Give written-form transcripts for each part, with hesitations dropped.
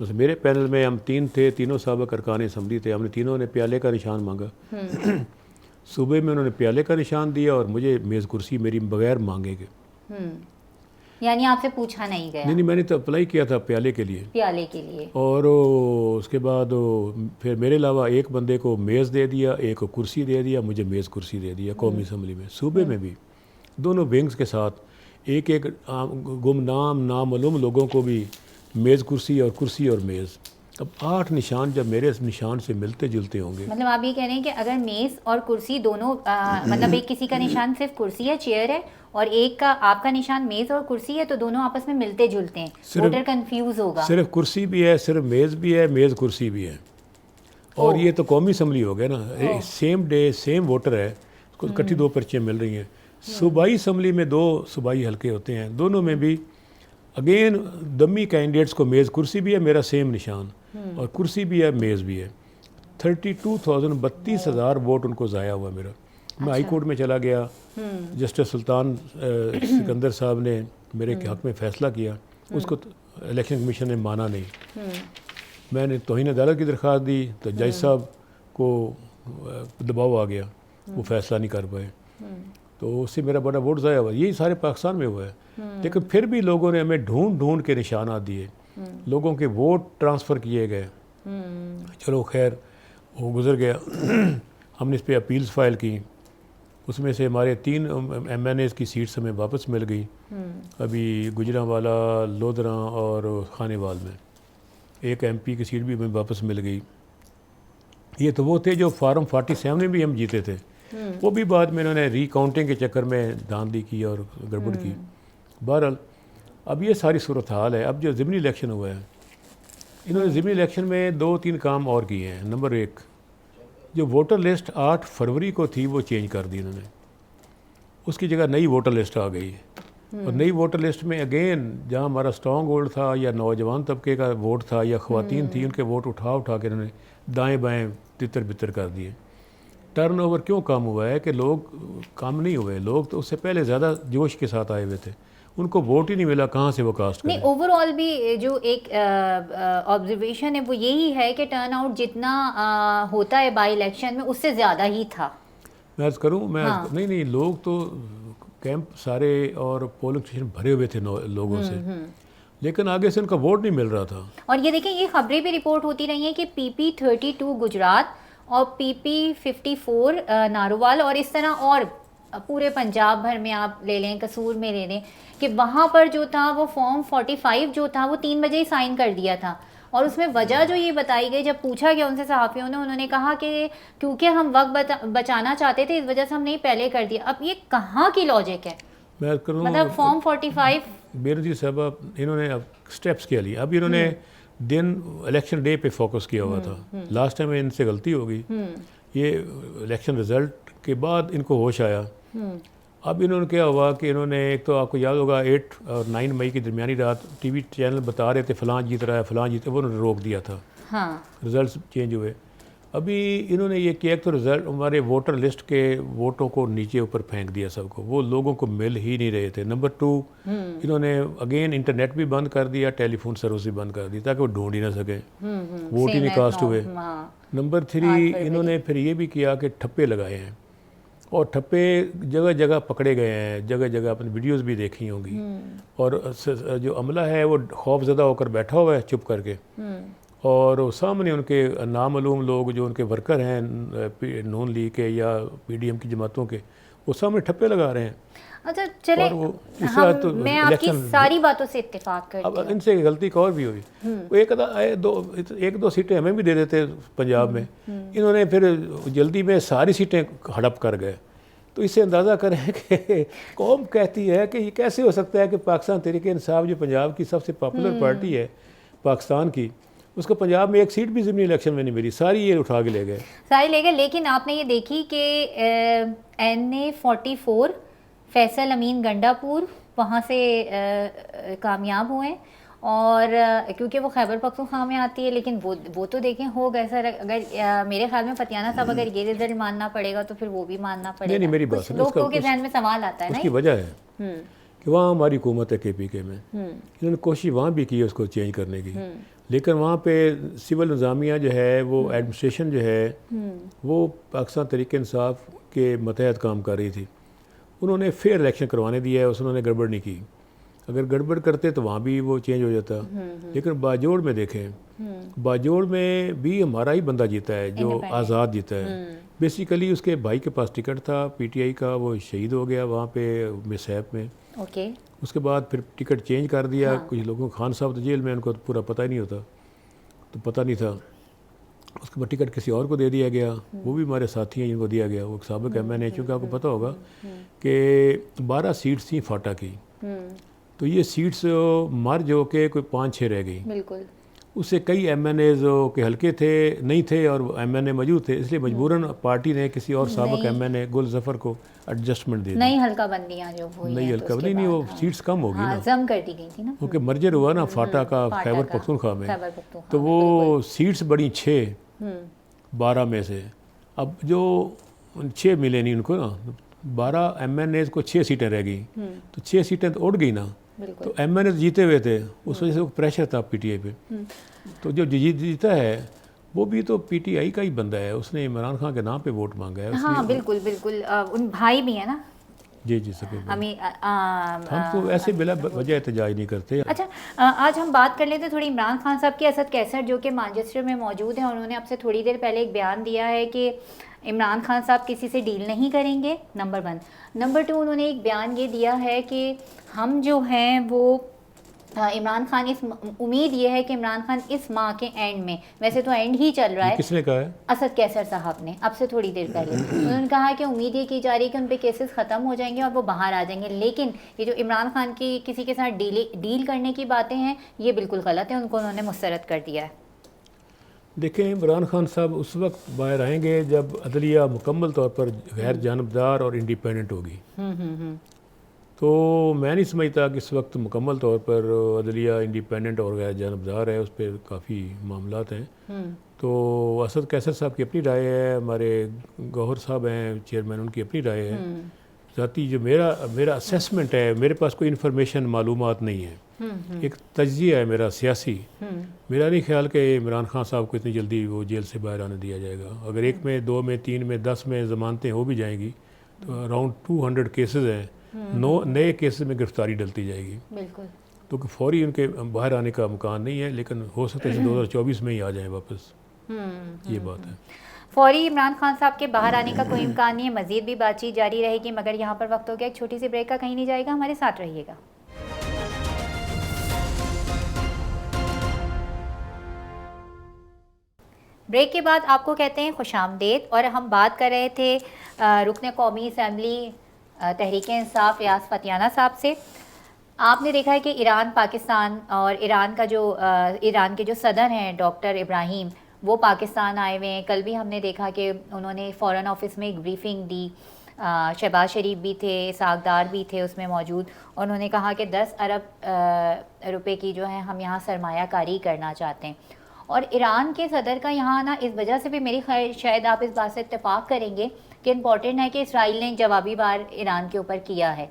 بس میرے پینل میں ہم 3 تھے، تینوں سابق ارکان اسمبلی تھے، ہم نے تینوں نے پیالے کا نشان مانگا. صوبے میں انہوں نے پیالے کا نشان دیا اور مجھے میز کرسی میری بغیر مانگے گئے. یعنی آپ سے پوچھا نہیں گیا؟ نہیں، میں نے تو اپلائی کیا تھا پیالے کے لیے. پیالے کے لیے. اور اس کے بعد پھر میرے علاوہ ایک بندے کو میز دے دیا، ایک کو کرسی دے دیا، مجھے میز کرسی دے دیا قومی اسمبلی میں. صوبے میں بھی دونوں ونگز کے ساتھ ایک گمنام نامعلوم لوگوں کو بھی میز کرسی اور میز. اب 8 نشان جب میرے نشان سے ملتے جلتے ہوں گے. مطلب آپ یہ کہہ رہے ہیں کہ اگر میز اور کرسی دونوں مطلب ایک کسی کا نشان صرف کرسی ہے، چیئر ہے، اور ایک کا آپ کا نشان میز اور کرسی ہے، تو دونوں آپس میں ملتے جلتے ہیں، ووٹر کنفیوز ہوگا. صرف کرسی بھی ہے، صرف میز بھی ہے، میز کرسی بھی ہے. اور یہ تو قومی اسمبلی ہو گیا نا، سیم ڈے سیم ووٹر ہے، اس کو اکٹھی 2 پرچیاں مل رہی ہیں. صوبائی اسمبلی میں 2 صوبائی حلقے ہوتے ہیں، دونوں میں بھی اگین دمی کینڈیڈیٹس کو میز کرسی بھی ہے، میرا سیم نشان، اور کرسی بھی ہے، میز بھی ہے. 32,000 ووٹ ان کو ضائع ہوا میرا. میں ہائی کورٹ میں چلا گیا، جسٹس سلطان سکندر صاحب نے میرے حق میں فیصلہ کیا، اس کو الیکشن کمیشن نے مانا نہیں. میں نے توہین عدالت کی درخواست دی تو جج صاحب کو دباؤ آ گیا، وہ فیصلہ نہیں کر پائے، تو اس سے میرا بڑا ووٹ ضائع ہوا. یہی سارے پاکستان میں ہوا ہے. لیکن پھر بھی لوگوں نے ہمیں ڈھونڈ کے نشانات دیے، لوگوں کے ووٹ ٹرانسفر کیے گئے. چلو خیر وہ گزر گیا. ہم نے اس پہ اپیلز فائل کی، اس میں سے ہمارے 3 ایم این ایز کی سیٹس ہمیں واپس مل گئی. ابھی گجرانوالہ، لودھراں اور خانے وال میں ایک ایم پی کی سیٹ بھی ہمیں واپس مل گئی. یہ تو وہ تھے جو فارم 47 میں بھی ہم جیتے تھے، وہ بھی بعد میں انہوں نے ری کاؤنٹنگ کے چکر میں دھاندلی کی اور گڑبڑ کی. بہرحال اب یہ ساری صورتحال ہے. اب جو ضمنی الیکشن ہوا ہے، انہوں نے ضمنی الیکشن میں 2-3 کام اور کیے ہیں. نمبر 1، جو ووٹر لسٹ 8 فروری کو تھی وہ چینج کر دی انہوں نے، اس کی جگہ نئی ووٹر لسٹ آ گئی. اور نئی ووٹر لسٹ میں اگین جہاں ہمارا اسٹرانگ ہولڈ تھا یا نوجوان طبقے کا ووٹ تھا یا خواتین تھیں، ان کے ووٹ اٹھا کے انہوں نے دائیں بائیں تتر بتر کر دیے. ٹرن اوور کیوں کم ہوا ہے کہ لوگ کم نہیں ہوئے، لوگ تو اس سے پہلے زیادہ جوش کے ساتھ آئے ہوئے تھے، ان کو ووٹ ہی نہیں ملا، کہاں سے وہ کاسٹ کریں. نہیں، اوور آل بھی جو ایک آبزرویشن ہے وہ یہی ہے کہ ٹرن آؤٹ جتنا ہوتا ہے بائی الیکشن میں اس سے زیادہ ہی تھا. میں عرض کروں، نہیں لوگ تو کیمپ سارے اور پولنگ اسٹیشن بھرے ہوئے تھے لوگوں سے، لیکن آگے سے ان کا ووٹ نہیں مل رہا تھا. اور یہ دیکھیں، یہ خبریں بھی رپورٹ ہوتی رہی ہیں کہ PP 32 گجرات اور PP 54 نارووال اور اس طرح اور پورے پنجاب بھر میں آپ لے لیں، قصور میں لے لیں، کہ وہاں پر جو تھا وہ فارم 45 جو تھا وہ 3 بجے ہی سائن کر دیا تھا. اور اس میں وجہ جو یہ بتائی گئی، جب پوچھا گیا ان سے صحافیوں نے، انہوں نے کہا کہ کیونکہ ہم وقت بچانا چاہتے تھے، اس وجہ سے ہم نے پہلے کر دیا. اب یہ کہاں کی لاجک ہے؟ میں کروں مطلب فارم 45 بینظیر صاحبہ انہوں نے اب اسٹیپس کیا لیے. اب انہوں نے دن الیکشن ڈے پہ فوکس کیا ہوا تھا. لاسٹ ٹائم ان سے غلطی ہو گئی، یہ الیکشن رزلٹ کے بعد ان کو ہوش آیا. اب انہوں نے کیا ہوا کہ انہوں نے ایک تو آپ کو یاد ہوگا 8 اور 9 مئی کی درمیانی رات ٹی وی چینل بتا رہے تھے فلاں جیت رہا ہے فلاں جیت، وہ انہوں نے روک دیا تھا. رزلٹس چینج ہوئے. ابھی انہوں نے یہ کیا کہ رزلٹ ہمارے ووٹر لسٹ کے ووٹوں کو نیچے اوپر پھینک دیا سب کو، وہ لوگوں کو مل ہی نہیں رہے تھے. نمبر 2، انہوں نے اگین انٹرنیٹ بھی بند کر دیا، ٹیلی فون سروس بھی بند کر دی تاکہ وہ ڈھونڈ ہی نہ سکیں، ووٹ ہی نہیں کاسٹ ہوئے. نمبر 3، انہوں نے پھر یہ بھی کیا کہ ٹھپے لگائے ہیں، اور ٹھپے جگہ جگہ پکڑے گئے ہیں، جگہ جگہ اپنی ویڈیوز بھی دیکھی ہوں گی. اور جو عملہ ہے وہ خوف زدہ ہو کر بیٹھا ہوا ہے چپ کر کے، اور سامنے ان کے نامعلوم لوگ جو ان کے ورکر ہیں نون لیگ کے یا PDM کی جماعتوں کے، وہ سامنے ٹھپے لگا رہے ہیں. اچھا چلیں، میں آپ کی ساری باتوں سے اتفاق کرتی ہوں. اب ان سے غلطی ایک اور بھی ہوئی، وہ ایک دو سیٹیں ہمیں بھی دے دیتے پنجاب میں، انہوں نے پھر جلدی میں ساری سیٹیں ہڑپ کر گئے. تو اس سے اندازہ کریں کہ قوم کہتی ہے کہ یہ کیسے ہو سکتا ہے کہ پاکستان تحریک انصاف جو پنجاب کی سب سے پاپولر پارٹی ہے پاکستان کی، اس کو پنجاب میں ایک سیٹ بھی ضمنی الیکشن میں نہیں ملی، ساری یہ اٹھا کے لے گئے. لیکن آپ نے یہ دیکھی کہ NA 44 فیصل امین گنڈا پور وہاں سے کامیاب ہوئے، اور کیونکہ وہ خیبر پختونخوا میں آتی ہے. لیکن وہ تو دیکھیں ہو گئے سر. اگر میرے خیال میں پتیانہ صاحب اگر یہ رزلٹ ماننا پڑے گا تو پھر وہ بھی ماننا پڑے گا. نہیں میری بات لوگوں کے ذہن میں سوال آتا ہے نا. اس کی وجہ ہے کہ وہاں ہماری حکومت ہے KPK میں، انہوں نے کوشش وہاں بھی کی اس کو چینج کرنے کی، لیکن وہاں پہ سول انتظامیہ جو ہے وہ ایڈمنسٹریشن جو ہے وہ پاکستان تحریک انصاف کے متحد کام کر رہی تھی. انہوں نے فیئر الیکشن کروانے دیا ہے, اس انہوں نے گڑبڑ نہیں کی. اگر گڑبڑ کرتے تو وہاں بھی وہ چینج ہو جاتا. لیکن باجوڑ میں دیکھیں, باجوڑ میں بھی ہمارا ہی بندہ جیتا ہے جو آزاد جیتا ہے. بیسیکلی اس کے بھائی کے پاس ٹکٹ تھا پی ٹی آئی کا, وہ شہید ہو گیا وہاں پہ مسیپ میں. اوکے. اس کے بعد پھر ٹکٹ چینج کر دیا. کچھ لوگوں, خان صاحب تو جیل میں, ان کو پورا پتہ ہی نہیں ہوتا, تو پتہ نہیں تھا. اس کے بعد ٹکٹ کسی اور کو دے دیا گیا, وہ بھی ہمارے ساتھی ہیں جن کو دیا گیا. وہ سابق ایم این اے, چونکہ آپ کو پتہ ہوگا کہ 12 سیٹس تھیں فاٹا کی, تو یہ سیٹس مرج ہو کے کوئی 5-6 رہ گئی. بالکل. اس سے کئی ایم این ایز کے ہلکے تھے نہیں تھے اور ایم این اے موجود تھے, اس لیے مجبوراً پارٹی نے کسی اور سابق ایم این اے گل ظفر کو ایڈجسٹمنٹ دے دی. نئی حلقہ بندیاں جو ہوئی ہیں, نئی حلقہ بندی نہیں, وہ سیٹس کم ہوگی نا, ضم کر دی گئی تھی نا, کیونکہ مرجر ہوا نا فاٹا کا خیبر پختونخوا میں, تو وہ سیٹس بڑی 6-12 میں سے. اب جو 6 ملے نہیں ان کو نا, 12 ایم این ایز کو 6 سیٹیں رہ گئی, تو 6 سیٹیں تو اڑ گئی نا. تو ایم این ایز جیتے ہوئے تھے, اس وجہ سے وہ پریشر تھا پی ٹی آئی پہ. تو جو جیتا ہے وہ بھی تو پی ٹی آئی کا ہی بندہ ہے, اس نے عمران خان کے نام پہ ووٹ مانگا ہے. ہاں بالکل بالکل, ان بھائی بھی ہیں نا. جی سکے ہم تو ایسے بلا وجہ احتجاج نہیں کرتے. اچھا, آج ہم بات کر لیتے ہیں تھوڑی عمران خان صاحب کی. اسد کیسر جو کہ مانچسٹر میں موجود ہیں, انہوں نے اب سے تھوڑی دیر پہلے ایک بیان دیا ہے کہ عمران خان صاحب کسی سے ڈیل نہیں کریں گے, نمبر 1. نمبر 2, انہوں نے ایک بیان یہ دیا ہے کہ ہم جو ہیں وہ عمران خان, اس امید یہ ہے کہ عمران خان اس ماہ کے اینڈ میں, ویسے تو اینڈ ہی چل رہا ہے. کس نے کہا ہے؟ اسد کیسر صاحب نے اب سے تھوڑی دیر پہلے. انہوں نے کہا کہ امید یہ کی جا رہی ہے کہ ان پہ کیسز ختم ہو جائیں گے اور وہ باہر آ جائیں گے. لیکن یہ جو عمران خان کی کسی کے ساتھ ڈیل کرنے کی باتیں ہیں, یہ بالکل غلط ہیں, ان کو انہوں نے مسترد کر دیا ہے. دیکھیں, عمران خان صاحب اس وقت باہر آئیں گے جب عدلیہ مکمل طور پر غیر جانبدار اور انڈیپینڈنٹ ہوگی. تو میں نہیں سمجھتا کہ اس وقت مکمل طور پر عدلیہ انڈیپینڈنٹ اور غیر جانبدار ہے, اس پہ کافی معاملات ہیں. تو اسد کیسر صاحب کی اپنی رائے ہے, ہمارے گوہر صاحب ہیں چیئرمین, ان کی اپنی رائے ہے. ذاتی جو میرا اسیسمنٹ ہے, میرے پاس کوئی انفارمیشن معلومات نہیں ہے, ایک تجزیہ ہے میرا سیاسی. میرا نہیں خیال کہ عمران خان صاحب کو اتنی جلدی وہ جیل سے باہر آنے دیا جائے گا. اگر 1 میں 2 میں 3 میں 10 میں ضمانتیں ہو بھی جائیں گی تو اراؤنڈ 200 کیسز ہیں, نئے کیسز میں گرفتاری ڈلتی جائے گی. بالکل. تو کہ فوری ان کے باہر آنے کا امکان نہیں ہے, لیکن ہو سکتا ہے 2024 میں ہی آ جائیں واپس. یہ بات ہے. فوری عمران خان صاحب کے باہر آنے کا کوئی امکان نہیں ہے. مزید بھی بات چیت جاری رہے گی, مگر یہاں پر وقت ہو گیا ایک چھوٹی سی بریک کا. کہیں نہیں جائے گا, ہمارے ساتھ رہیے گا. بریک کے بعد آپ کو کہتے ہیں خوش آمدید. اور ہم بات کر رہے تھے رکن قومی اسمبلی تحریک انصاف ریاض فتیانہ صاحب سے. آپ نے دیکھا ہے کہ ایران پاکستان اور ایران کے جو صدر ہیں ڈاکٹر ابراہیم, وہ پاکستان آئے ہوئے ہیں. کل بھی ہم نے دیکھا کہ انہوں نے فورن آفس میں ایک بریفنگ دی. شہباز شریف بھی تھے, اسحاق ڈار بھی تھے اس میں موجود. اور انہوں نے کہا کہ 10 ارب روپے کی جو ہے ہم یہاں سرمایہ کاری کرنا چاہتے ہیں. اور ایران کے صدر کا یہاں آنا اس وجہ سے بھی میری خیال شاید آپ اس بات سے اتفاق کریں گے کہ امپورٹنٹ ہے کہ اسرائیل نے جوابی وار ایران کے اوپر کیا ہے.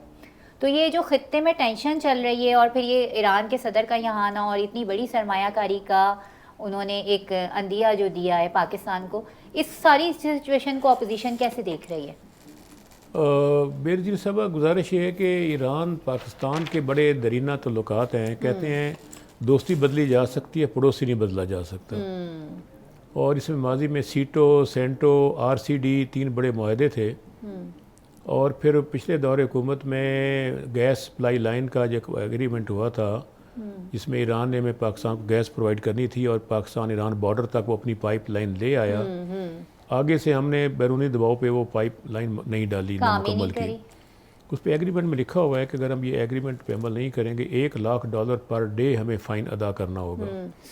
تو یہ جو خطے میں ٹینشن چل رہی ہے, اور پھر یہ ایران کے صدر کا یہاں آنا, اور اتنی بڑی سرمایہ کاری کا انہوں نے ایک عندیہ جو دیا ہے پاکستان کو, اس ساری سچویشن کو اپوزیشن کیسے دیکھ رہی ہے؟ میری جی صاحبہ گزارش یہ ہے کہ ایران پاکستان کے بڑے درینہ تعلقات ہیں. کہتے ہیں دوستی بدلی جا سکتی ہے, پڑوسی نہیں بدلا جا سکتا. اور اس میں ماضی میں سیٹو, سینٹو, آر سی ڈی 3 بڑے معاہدے تھے. اور پھر پچھلے دور حکومت میں گیس سپلائی لائن کا جو ایگریمنٹ ہوا تھا, جس میں ایران نے ہمیں پاکستان کو گیس پرووائڈ کرنی تھی, اور پاکستان ایران بارڈر تک وہ اپنی پائپ لائن لے آیا. آگے سے ہم نے بیرونی دباؤ پہ وہ پائپ لائن نہیں ڈالی, نہ مکمل کی. اس پہ ایگریمنٹ میں لکھا ہوا ہے کہ اگر ہم یہ ایگریمنٹ پہ عمل نہیں کریں گے $1 لاکھ پر ڈے ہمیں فائن ادا کرنا ہوگا.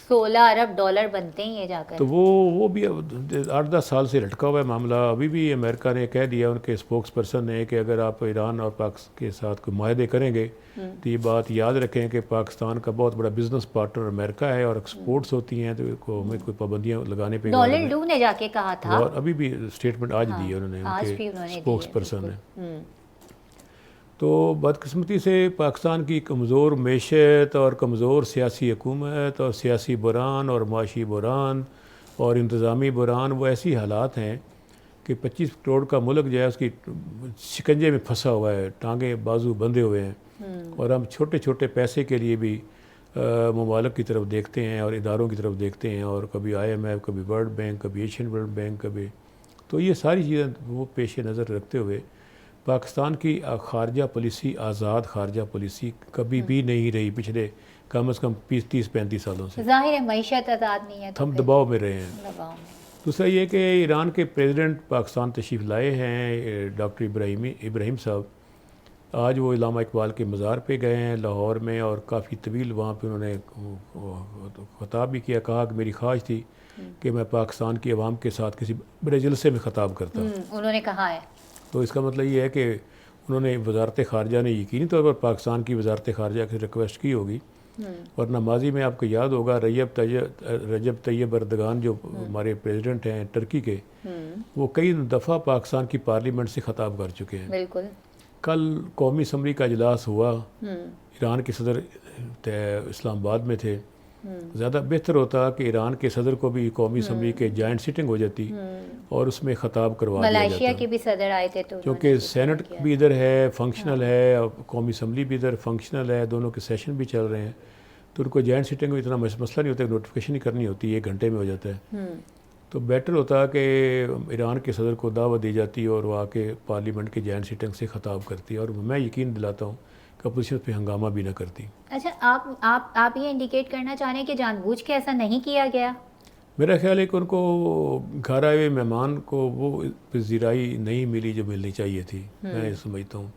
16 ارب ڈالر بنتے ہیں یہ جا کر. تو وہ بھی 8-10 سال سے لٹکا ہوا ہے معاملہ. ابھی بھی امریکہ نے کہہ دیا, ان کے اسپوکس پرسن نے, کہ اگر آپ ایران اور پاکستان کے ساتھ کوئی معاہدے کریں گے تو یہ بات یاد رکھیں کہ پاکستان کا بہت بڑا بزنس پارٹنر امریکہ ہے, اور ایکسپورٹس ہوتی ہیں, تو ہمیں کوئی پابندیاں لگانے پہ. ڈونلڈ ٹرمپ نے جا کے کہا تھا, اور ابھی بھی اسٹیٹمنٹ آج دی ہے انہوں نے, ان کے اسپوکس پرسن نے. تو بدقسمتی سے پاکستان کی کمزور معیشت اور کمزور سیاسی حکومت اور سیاسی بحران اور معاشی بحران اور انتظامی بحران، وہ ایسی حالات ہیں کہ 25 کروڑ کا ملک جو ہے اس کی شکنجے میں پھنسا ہوا ہے، ٹانگیں بازو بندھے ہوئے ہیں، اور ہم چھوٹے چھوٹے پیسے کے لیے بھی ممالک کی طرف دیکھتے ہیں اور اداروں کی طرف دیکھتے ہیں، اور کبھی IMF، کبھی ورلڈ بینک، کبھی ایشین ورلڈ بینک، کبھی تو یہ ساری چیزیں وہ پیش نظر رکھتے ہوئے پاکستان کی خارجہ پالیسی، آزاد خارجہ پالیسی کبھی بھی نہیں رہی پچھلے کم از کم 30-35 سالوں سے۔ ظاہر ہے معیشت آزاد نہیں ہے، ہم دباؤ میں رہے ہیں۔ دباؤ میں۔ دوسرا یہ کہ ایران کے پریزیڈنٹ پاکستان تشریف لائے ہیں، ڈاکٹر ابراہیم صاحب، آج وہ علامہ اقبال کے مزار پہ گئے ہیں لاہور میں، اور کافی طویل وہاں پہ انہوں نے خطاب بھی کیا، کہا کہ میری خواہش تھی کہ میں پاکستان کی عوام کے ساتھ کسی بڑے جلسے میں خطاب کرتا۔ انہوں نے کہا ہے، تو اس کا مطلب یہ ہے کہ انہوں نے وزارت خارجہ نے یقینی طور پر پاکستان کی وزارت خارجہ کی ریکویسٹ کی ہوگی، ورنہ ماضی میں آپ کو یاد ہوگا رجب طیب اردگان جو ہمارے پریزیڈنٹ ہیں ٹرکی کے، وہ کئی دفعہ پاکستان کی پارلیمنٹ سے خطاب کر چکے ہیں۔ بالکل۔ کل قومی اسمبلی کا اجلاس ہوا، ایران کے صدر اسلام آباد میں تھے، زیادہ بہتر ہوتا کہ ایران کے صدر کو بھی قومی اسمبلی کے جوائنٹ سیٹنگ ہو جاتی اور اس میں خطاب کروا دیا جاتا، ملائیشیا کے بھی صدر آئے تھے تو کیونکہ سینٹ بھی ادھر ہے فنکشنل ہے اور قومی اسمبلی بھی ادھر فنکشنل ہے، دونوں کے سیشن بھی چل رہے ہیں، تو ان کو جوائنٹ سیٹنگ میں اتنا مسئلہ نہیں ہوتا، نوٹیفیکیشن ہی کرنی ہوتی ہے، 1 گھنٹے میں ہو جاتا ہے۔ تو بیٹر ہوتا کہ ایران کے صدر کو دعوت دی جاتی اور وہ آ کے پارلیمنٹ کے جوائنٹ سیٹنگ سے خطاب کرتی، اور میں یقین دلاتا ہوں کہ اپوزیشن پہ ہنگامہ بھی نہ کرتی۔ اچھا، آپ یہ انڈیکیٹ کرنا چاہ رہے ہیں کہ جان بوجھ کے ایسا نہیں کیا گیا؟ میرا خیال ہے کہ ان کو گھر آئے ہوئے مہمان کو وہ پذیرائی نہیں ملی جو ملنی چاہیے تھی، میں سمجھتا ہوں۔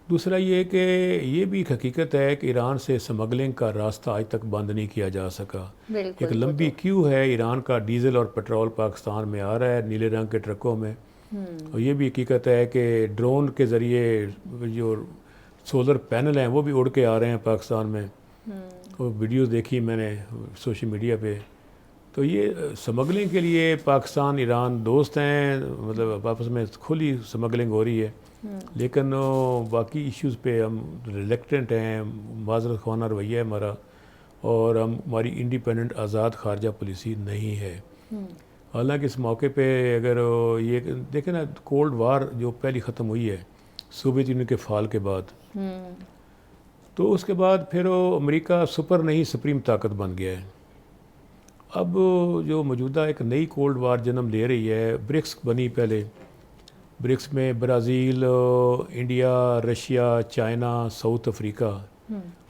دوسرا یہ کہ یہ بھی ایک حقیقت ہے کہ ایران سے سمگلنگ کا راستہ آج تک بند نہیں کیا جا سکا، ایک لمبی کیو ہے، ایران کا ڈیزل اور پیٹرول پاکستان میں آ رہا ہے نیلے رنگ کے ٹرکوں میں، اور یہ بھی حقیقت ہے کہ ڈرون کے ذریعے جو سولر پینل ہیں وہ بھی اڑ کے آ رہے ہیں پاکستان میں، وہ ویڈیوز دیکھی میں نے سوشل میڈیا پہ۔ تو یہ سمگلنگ کے لیے پاکستان ایران دوست ہیں، مطلب آپس میں کھلی سمگلنگ ہو رہی ہے، لیکن باقی ایشوز پہ ہم ریلیکٹنٹ ہیں، معذرت خواہ رویہ ہے ہمارا، اور ہماری انڈیپینڈنٹ آزاد خارجہ پالیسی نہیں ہے۔ حالانکہ اس موقع پہ اگر یہ دیکھیں نا، کولڈ وار جو پہلی ختم ہوئی ہے سوویت یونین کے فال کے بعد، تو اس کے بعد پھر امریکہ سپر نہیں سپریم طاقت بن گیا ہے۔ اب جو موجودہ ایک نئی کولڈ وار جنم لے رہی ہے، برکس بنی پہلے، برکس میں Brazil, India, Russia, China, South Africa,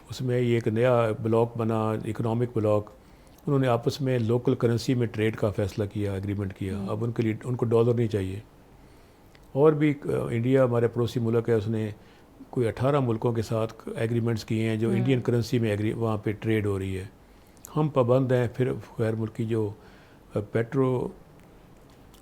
اس میں یہ ایک نیا بلاک بنا، اکنامک بلاک، انہوں نے آپس میں لوکل کرنسی میں ٹریڈ کا فیصلہ کیا، اگریمنٹ کیا، اب ان کے لیے ان کو ڈالر نہیں چاہیے۔ اور بھی انڈیا ہمارے پڑوسی ملک ہے، اس نے کوئی 18 ملکوں کے ساتھ ایگریمنٹس کیے ہیں جو انڈین کرنسی میں وہاں پہ ٹریڈ ہو رہی ہے، ہم پابند ہیں، پھر غیر ملکی جو پیٹرو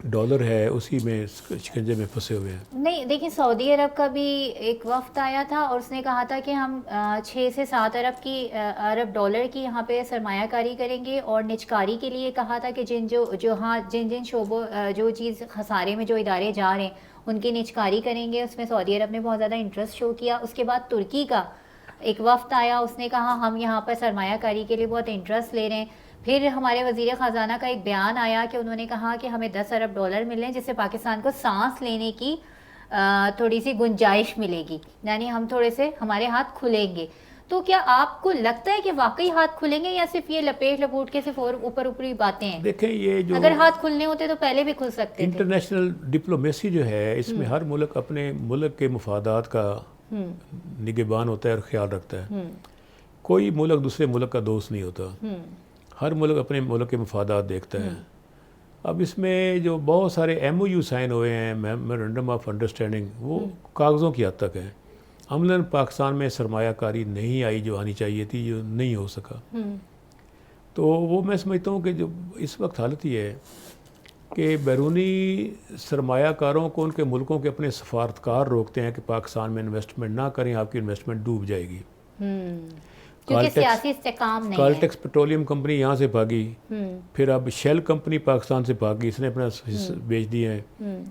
ڈالر ہے اسی میں شکنجے میں پھنسے ہوئے ہیں۔ نہیں دیکھیں، سعودی عرب کا بھی ایک وفد آیا تھا اور اس نے کہا تھا کہ ہم 6 سے 7 ارب ڈالر کی یہاں پہ سرمایہ کاری کریں گے، اور نجکاری کے لیے کہا تھا کہ جن شعبوں جو چیز خسارے میں جو ادارے جا رہے ہیں ان کی نجکاری کریں گے، اس میں سعودی عرب نے بہت زیادہ انٹرسٹ شو کیا۔ اس کے بعد ترکی کا ایک وفد آیا، اس نے کہا ہم یہاں پر سرمایہ کاری کے لیے بہت انٹرسٹ لے رہے ہیں۔ پھر ہمارے وزیر خزانہ کا ایک بیان آیا کہ انہوں نے کہا کہ ہمیں 10 ارب ڈالر مل رہے ہیں، جس سے پاکستان کو سانس لینے کی تھوڑی سی گنجائش ملے گی، یعنی ہم تھوڑے سے ہمارے ہاتھ کھلیں گے۔ تو کیا آپ کو لگتا ہے کہ واقعی ہاتھ کھلیں گے، یا صرف یہ لپیٹ لپوٹ کے صرف اوپری باتیں ہیں؟ دیکھیں، یہ جو اگر ہاتھ کھلنے ہوتے تو پہلے بھی کھل سکتے تھے۔ انٹرنیشنل ڈپلومیسی جو ہے، اس میں ہر ملک اپنے ملک کے مفادات کا نگہبان ہوتا ہے اور خیال رکھتا ہے، کوئی ملک دوسرے ملک کا دوست نہیں ہوتا، ہر ملک اپنے ملک کے مفادات دیکھتا ہے۔ اب اس میں جو بہت سارے MOU سائن ہوئے ہیں، میمورنڈم آف انڈرسٹینڈنگ، وہ کاغذوں کی حد تک ہیں، عملاً پاکستان میں سرمایہ کاری نہیں آئی جو آنی چاہیے تھی، جو نہیں ہو سکا۔ تو وہ میں سمجھتا ہوں کہ جو اس وقت حالت یہ ہے کہ بیرونی سرمایہ کاروں کو ان کے ملکوں کے اپنے سفارتکار روکتے ہیں کہ پاکستان میں انویسٹمنٹ نہ کریں، آپ کی انویسٹمنٹ ڈوب جائے گی، کیونکہ سیاسی استحکام نہیں ہے۔ کالٹیکس پیٹرولیم کمپنی یہاں سے بھاگی، پھر اب شیل کمپنی پاکستان سے بھاگی، اس نے اپنا بیچ دیے ہیں،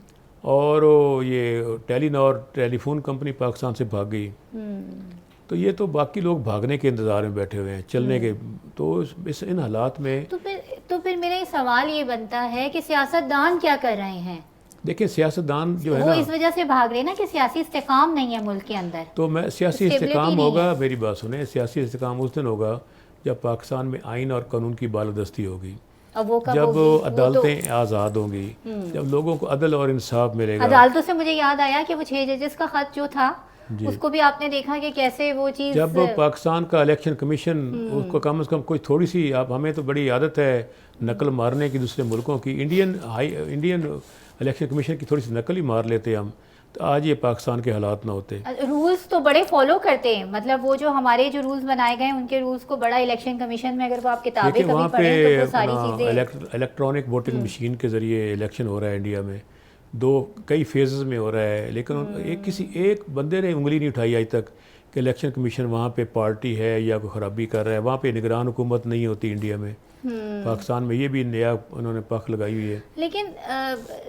اور یہ ٹیلی نار ٹیلی فون کمپنی پاکستان سے بھاگ گئی. تو یہ تو باقی لوگ بھاگنے کے انتظار میں بیٹھے ہوئے ہیں چلنے کے. تو ان حالات میں تو پھر میرا یہ سوال یہ بنتا ہے کہ سیاستدان کیا کر رہے ہیں؟ دیکھیں سیاستدان جو ہے وہ نا اس وجہ سے بھاگ رہے نا کہ سیاسی استحکام نہیں ہے ملک کے اندر. تو میں سیاسی استحکام ہوگا, میری بات سنیں, سیاسی استحکام اس دن ہوگا جب پاکستان میں آئین اور قانون کی بالادستی ہوگی, جب عدالتیں آزاد ہوں گی, جب لوگوں کو عدل اور انصاف ملے گا. عدالتوں سے مجھے یاد آیا کہ وہ 6 ججز کا خط جو تھا اس کو بھی آپ نے دیکھا کہ کیسے وہ چیز, جب پاکستان کا الیکشن کمیشن اس کو کم از کم کوئی تھوڑی سی, آپ ہمیں تو بڑی عادت ہے نقل مارنے کی دوسرے ملکوں کی, انڈین الیکشن کمیشن کی تھوڑی سی نقل ہی مار لیتے ہم, تو آج یہ پاکستان کے حالات نہ ہوتے. رولز تو بڑے فالو کرتے ہیں, مطلب وہ جو ہمارے جو رولز بنائے گئے ہیں ان کے رولز کو بڑا الیکشن کمیشن میں اگر وہ آپ کتابیں کبھی پڑھیں تو وہ ساری چیزیں, الیکٹرانک ووٹنگ مشین کے ذریعے الیکشن ہو رہا ہے انڈیا میں, کئی فیزز میں ہو رہا ہے, لیکن کسی ایک بندے نے انگلی نہیں اٹھائی آج تک کہ الیکشن کمیشن وہاں پہ پارٹی ہے یا کوئی خرابی کر رہا ہے. وہاں پہ نگران حکومت نہیں ہوتی انڈیا میں. پاکستان میں یہ بھی نیا انہوں نے پخ لگائی ہوئی ہے. لیکن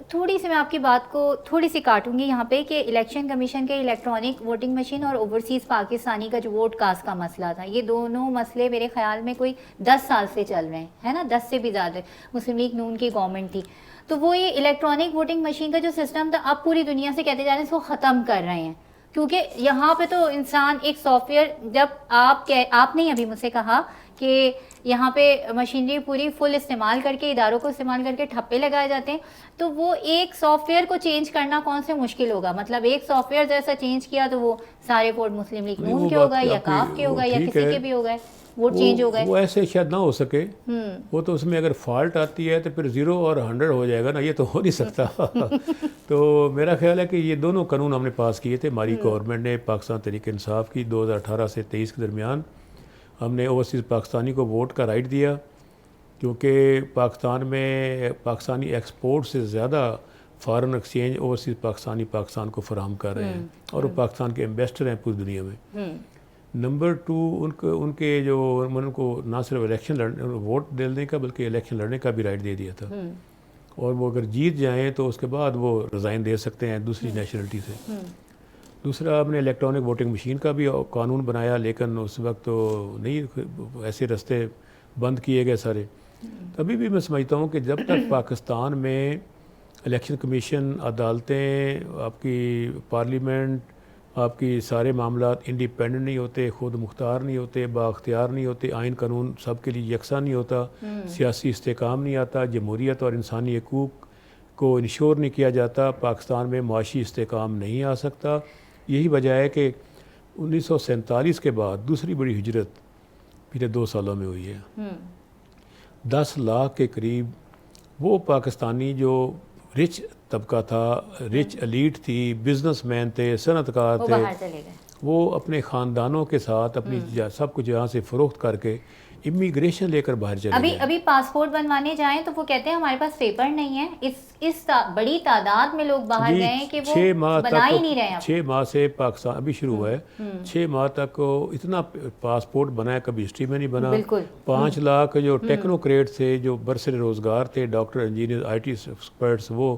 تھوڑی سی میں آپ کی بات کو تھوڑی سی کاٹوں گی یہاں پہ کہ الیکشن کمیشن کے الیکٹرانک ووٹنگ مشین اور اوورسیز پاکستانی کا جو ووٹ کاسٹ کا مسئلہ تھا, یہ دونوں مسئلے میرے خیال میں کوئی 10 سال سے چل رہے ہیں, ہے نا, 10 سے بھی زیادہ. مسلم لیگ نون کی گورنمنٹ تھی تو وہ یہ الیکٹرانک ووٹنگ مشین کا جو سسٹم تھا اب پوری دنیا سے کہتے جا رہے ہیں اس کو ختم کر رہے ہیں, کیونکہ یہاں پہ تو انسان ایک سافٹ ویئر, جب آپ نے ابھی مجھ سے کہا کہ یہاں پہ مشینری پوری فل استعمال کر کے, اداروں کو استعمال کر کے ٹھپے لگائے جاتے ہیں, تو وہ ایک سافٹ ویئر کو چینج کرنا کون سے مشکل ہوگا. مطلب ایک سافٹ ویئر جیسا چینج کیا تو وہ سارے ووٹ مسلم لیگ نون کے ہو گئے یا کاف کے ہو گئے یا کسی کے بھی ہو گئے, ووٹ چینج ہو گئے. وہ ایسے شاید نہ ہو سکے, وہ تو اس میں اگر فالٹ آتی ہے تو پھر 0 اور 100 ہو جائے گا نا, یہ تو ہو نہیں سکتا. تو میرا خیال ہے کہ یہ دونوں قانون ہم نے پاس کیے تھے, ہماری گورنمنٹ نے پاکستان تحریک انصاف کی 2018 سے 23 کے درمیان ہم نے اوورسیز پاکستانی کو ووٹ کا رائٹ دیا, کیونکہ پاکستان میں پاکستانی ایکسپورٹ سے زیادہ فارن ایکسچینج اوورسیز پاکستان کو فراہم کر رہے ہیں, اور وہ پاکستان کے ایمبیسڈر ہیں پوری دنیا میں. نمبر 2, ان کے جو ان کو نہ صرف الیکشن ووٹ ڈالنے کا بلکہ الیکشن لڑنے کا بھی رائٹ دے دیا تھا, اور وہ اگر جیت جائیں تو اس کے بعد وہ ریزائن دے سکتے ہیں دوسری نیشنلٹی سے. دوسرا آپ نے الیکٹرانک ووٹنگ مشین کا بھی قانون بنایا, لیکن اس وقت تو نہیں, ایسے رستے بند کیے گئے سارے. ابھی بھی میں سمجھتا ہوں کہ جب تک پاکستان میں الیکشن کمیشن, عدالتیں, آپ کی پارلیمنٹ, آپ کی سارے معاملات انڈیپینڈنٹ نہیں ہوتے, خود مختار نہیں ہوتے, بااختیار نہیں ہوتے, آئین قانون سب کے لیے یکساں نہیں ہوتا, سیاسی استحکام نہیں آتا, جمہوریت اور انسانی حقوق کو انشور نہیں کیا جاتا, پاکستان میں معاشی استحکام نہیں آ سکتا. یہی وجہ ہے کہ 1947 کے بعد دوسری بڑی ہجرت پچھلے 2 سالوں میں ہوئی ہے. 10 لاکھ کے قریب وہ پاکستانی جو رچ طبقہ تھا, رچ ایلیٹ تھی, بزنس مین تھے, صنعت کار تھے, وہ اپنے خاندانوں کے ساتھ اپنی سب کچھ یہاں سے فروخت کر کے امیگریشن لے کر باہر چلے گئے. ابھی پاسپورٹ بنوانے جائیں تو وہ کہتے ہیں ہمارے پاس پیپر نہیں ہے. اس بڑی تعداد میں لوگ باہر گئے ہیں کہ وہ بنا ہی نہیں رہے. 6 ماہ سے پاکستان ابھی شروع ہوا ہے, 6 ماہ تک اتنا پاسپورٹ بنا ہے کبھی ہسٹری میں نہیں بنا. 5 لاکھ جو ٹیکنوکریٹ تھے, جو برسر روزگار تھے, doctor, engineer, I T experts, وہ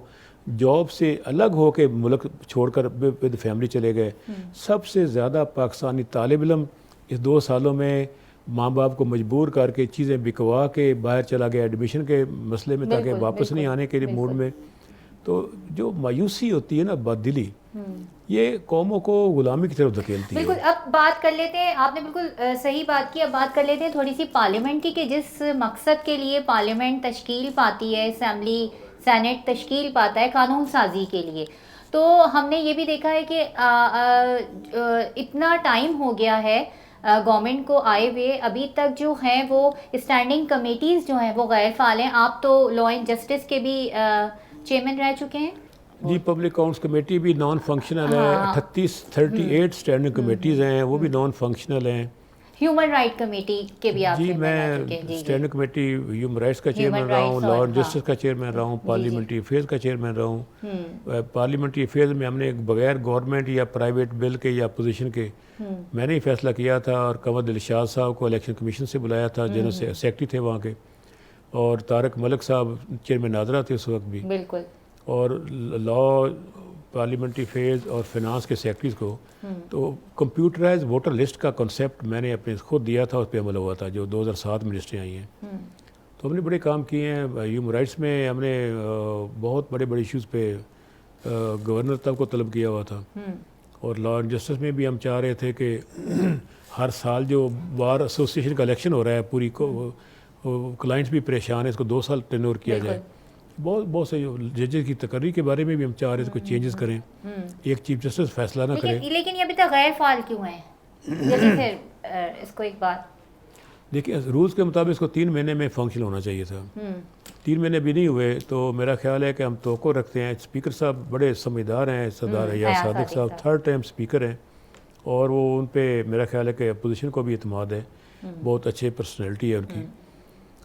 جاب سے الگ ہو کے ملک چھوڑ کر ود فیملی چلے گئے. سب سے زیادہ پاکستانی طالب علم اس 2 سالوں میں ماں باپ کو مجبور کر کے چیزیں بکوا کے باہر چلا گیا ایڈمیشن کے مسئلے میں, تاکہ واپس نہیں آنے کے موڈ میں. تو جو مایوسی ہوتی ہے نا, بد-دلی, یہ قوموں کو غلامی کی طرف دھکیلتی ہے. بالکل. اب بات کر لیتے ہیں, آپ نے بالکل صحیح بات کی. اب بات کر لیتے ہیں تھوڑی سی پارلیمنٹ کی, کہ جس مقصد کے لیے پارلیمنٹ تشکیل پاتی ہے, اسمبلی سینٹ تشکیل پاتا ہے قانون سازی کے لیے. تو ہم نے یہ بھی دیکھا ہے کہ اتنا ٹائم ہو گیا ہے گورنمنٹ کو آئے ہوئے, ابھی تک جو ہیں وہ اسٹینڈنگ کمیٹیز جو ہیں وہ غیر فعال ہیں. آپ تو لا اینڈ جسٹس کے بھی چیئرمین رہ چکے ہیں. جی, پبلک اکاؤنٹس کمیٹی بھی نان فنکشنل ہے. 38 اسٹینڈنگ کمیٹیز ہیں, وہ بھی نان فنکشنل ہیں. ہیومن رائٹ کمیٹی کے بھی آپ جی, میں اسٹینڈنگ کمیٹی ہیومن رائٹس کا چیئرمین رہا ہوں, لا اینڈ جسٹس کا چیئرمین رہا ہوں, پارلیمنٹری افیئرز کا چیئرمین رہا ہوں. پارلیمنٹری افیئرز میں ہم نے بغیر گورنمنٹ یا پرائیویٹ بل کے یا اپوزیشن کے میں نے ہی فیصلہ کیا تھا, اور قمر دلشاد صاحب کو الیکشن کمیشن سے بلایا تھا, جنرل سیکرٹری تھے وہاں کے, اور طارق ملک صاحب چیئرمین ناظرہ تھے اس وقت بھی. بالکل. اور لا پارلیمنٹری افیئرز اور فنانس کے سیکرٹریز کو، تو کمپیوٹرائز ووٹر لسٹ کا کنسیپٹ میں نے اپنے خود دیا تھا، اس پہ عمل ہوا تھا، جو 2007 میں لسٹیں آئی ہیں. تو ہم نے بڑے کام کیے ہیں. ہیومن رائٹس میں ہم نے بہت بڑے بڑے ایشوز پہ گورنر تک کو طلب کیا ہوا تھا. اور لا اینڈ جسٹس میں بھی ہم چاہ رہے تھے کہ ہر سال جو بار ایسوسیشن کا الیکشن ہو رہا ہے، پوری کلائنٹس بھی پریشان ہیں، اس کو 2 سال ٹینور کیا جائے. بہت سے ججز کی تقرری کے بارے میں بھی ہم چاہ رہے تھے کوئی چینجز کریں، ایک چیف جسٹس فیصلہ نہ کرے. لیکن یہ ابھی تک غیر فعال کیوں ہیں؟ جلدی سے اس کو ایک بات دیکھیے، رولز کے مطابق اس کو 3 مہینے میں فنکشن ہونا چاہیے تھا. 3 مہینے بھی نہیں ہوئے، تو میرا خیال ہے کہ ہم توقع رکھتے ہیں. اسپیکر صاحب بڑے سمجھدار ہیں، سردار ایاز صادق صاحب 3rd ٹائم اسپیکر ہیں، اور وہ ان پہ میرا خیال ہے کہ اپوزیشن کو بھی اعتماد ہے، بہت اچھے پرسنالٹی ہے ان کی.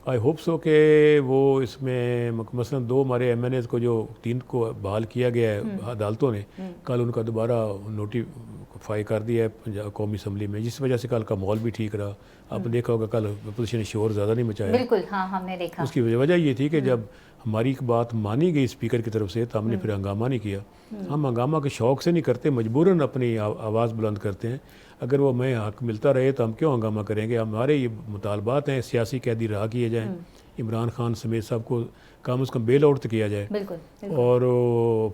آئی ہوپ سو کہ وہ اس میں مثلاً 2 ہمارے ایم این ایز کو جو 3 کو بحال کیا گیا ہے عدالتوں نے، کل ان کا دوبارہ نوٹیفائی کر دیا ہے قومی اسمبلی میں، جس وجہ سے کل کا ماحول بھی ٹھیک رہا. آپ نے دیکھا ہوگا کل اپوزیشن نے شور زیادہ نہیں مچایا. بالکل، ہاں ہم نے دیکھا. اس کی وجہ یہ تھی کہ جب ہماری ایک بات مانی گئی اسپیکر کی طرف سے، تو ہم نے پھر ہنگامہ نہیں کیا. ہم ہنگامہ کے شوق سے نہیں کرتے، مجبوراً اپنی آواز بلند کرتے ہیں. اگر وہ ہمیں حق ملتا رہے تو ہم کیوں ہنگامہ کریں گے؟ ہمارے یہ مطالبات ہیں، سیاسی قیدی رہا کیے جائیں، عمران خان سمیت سب کو کم از کم بیل آؤٹ کیا جائے. اور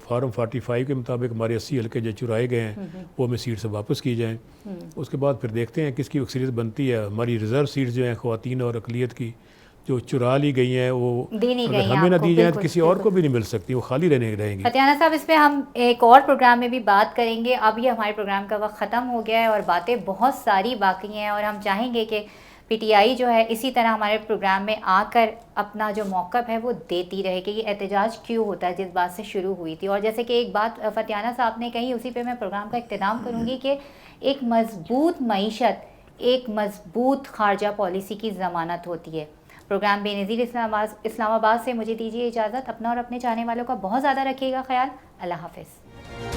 فارم 45 کے مطابق ہمارے 80 حلقے جو چرائے گئے ہیں وہ ہمیں سیٹ سے واپس کی جائیں. اس کے بعد پھر دیکھتے ہیں کس کی اکثریت بنتی ہے. ہماری ریزرو سیٹس جو ہیں خواتین اور اقلیت کی جو چرا لی گئی ہیں، وہ اگر ہمیں نہ دی جائیں تو کسی اور کو بھی نہیں مل سکتی، وہ خالی رہیں گی. فتیانہ صاحب، اس پہ ہم ایک اور پروگرام میں بھی بات کریں گے. اب یہ ہمارے پروگرام کا وقت ختم ہو گیا ہے اور باتیں بہت ساری باقی ہیں، اور ہم چاہیں گے کہ پی ٹی آئی جو ہے اسی طرح ہمارے پروگرام میں آ کر اپنا جو موقف ہے وہ دیتی رہے کہ یہ احتجاج کیوں ہوتا ہے، جس بات سے شروع ہوئی تھی. اور جیسے کہ ایک بات فتیانہ صاحب نے کہی، اسی پہ میں پروگرام کا اختتام کروں گی کہ ایک مضبوط معیشت ایک مضبوط خارجہ پالیسی کی ضمانت ہوتی ہے. پروگرام بے نظیر اسلام آباد سے مجھے دیجیے اجازت. اپنا اور اپنے چاہنے والوں کا بہت زیادہ رکھیے گا خیال. اللہ حافظ.